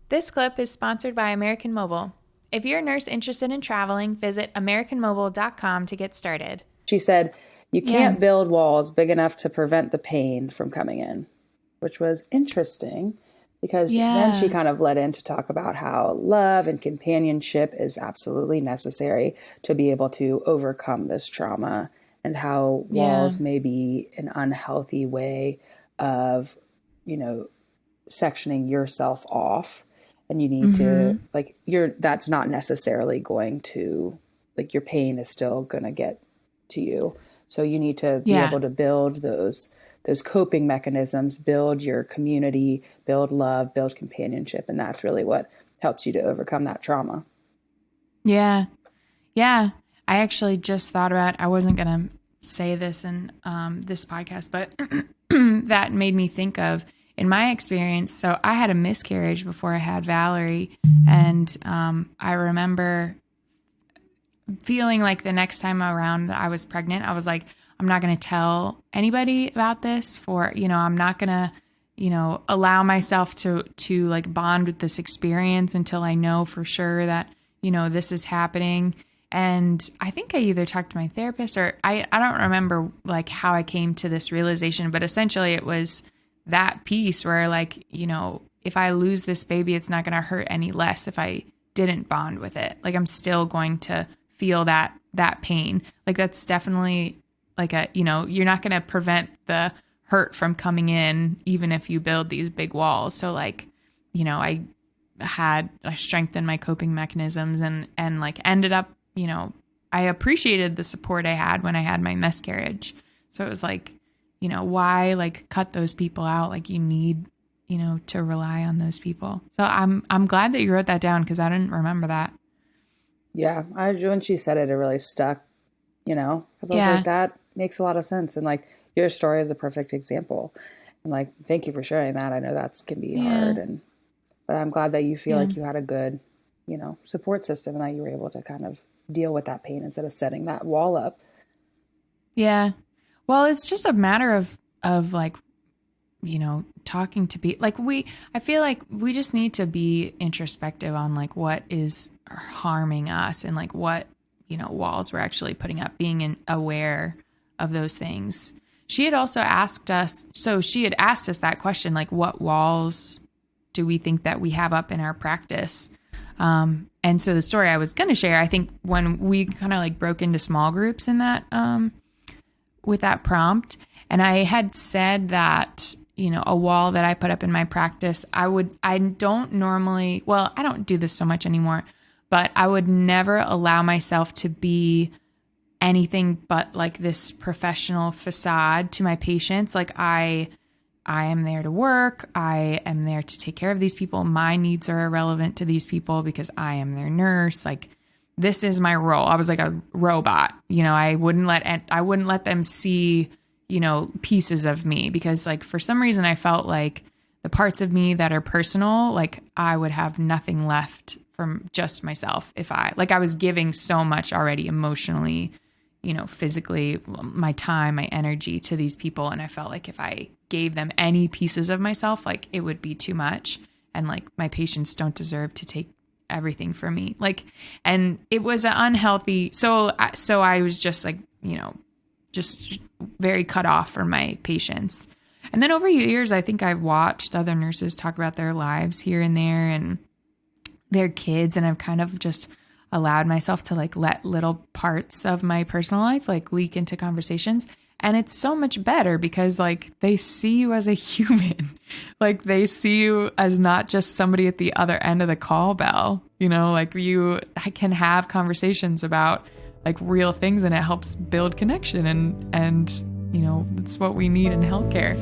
This clip is sponsored by American Mobile. If you're a nurse interested in traveling, visit americanmobile.com to get started. She said, you can't Yeah. build walls big enough to prevent the pain from coming in, which was interesting because then she Yeah. kind of led in to talk about how love and companionship is absolutely necessary to be able to overcome this trauma, and how Yeah. walls may be an unhealthy way of, sectioning yourself off. And you need to, that's not necessarily going to, your pain is still going to get to you. So you need to be Yeah. able to build those coping mechanisms, build your community, build love, build companionship. And that's really what helps you to overcome that trauma. Yeah. Yeah. I actually just thought about, I wasn't going to say this in this podcast, but that made me think of, in my experience, so I had a miscarriage before I had Valerie. And I remember feeling like the next time around that I was pregnant, I was like, I'm not going to tell anybody about this I'm not going to, allow myself to like bond with this experience until I know for sure that, this is happening. And I think I either talked to my therapist or I don't remember like how I came to this realization, but essentially it was that piece where like, if I lose this baby, it's not going to hurt any less if I didn't bond with it. Like I'm still going to feel that pain. Like that's definitely like you're not going to prevent the hurt from coming in, even if you build these big walls. So like, I strengthened my coping mechanisms and like ended up, I appreciated the support I had when I had my miscarriage. So it was like, why like cut those people out? Like you need, to rely on those people. So I'm glad that you wrote that down because I didn't remember that. Yeah. When she said it, it really stuck, because I was Yeah. like, that makes a lot of sense. And like your story is a perfect example. And like, thank you for sharing that. I know that can be hard. But I'm glad that you feel like you had a good, support system and that you were able to kind of deal with that pain instead of setting that wall up. Yeah. Well, it's just a matter of like, talking to people. Like I feel like we just need to be introspective on like what is harming us and like what, walls we're actually putting up, being aware of those things. She had also asked us that question, like what walls do we think that we have up in our practice? And so the story I was going to share, I think when we kind of like broke into small groups in that, with that prompt, and I had said that, a wall that I put up in my practice, I don't do this so much anymore, but I would never allow myself to be anything but like this professional facade to my patients. Like I am there to work. I am there to take care of these people. My needs are irrelevant to these people because I am their nurse. Like this is my role. I was like a robot. I wouldn't let them see, pieces of me because like for some reason I felt like the parts of me that are personal, like I would have nothing left from just myself if I was giving so much already emotionally, physically, my time, my energy to these people. And I felt like if I gave them any pieces of myself, like it would be too much. And like my patients don't deserve to take everything from me. Like, and it was an unhealthy. So I was just like, just very cut off from my patients. And then over years, I think I've watched other nurses talk about their lives here and there and their kids. And I've kind of just allowed myself to like let little parts of my personal life like leak into conversations. And it's so much better because like they see you as a human, like they see you as not just somebody at the other end of the call bell, like I can have conversations about like real things and it helps build connection and it's what we need in healthcare.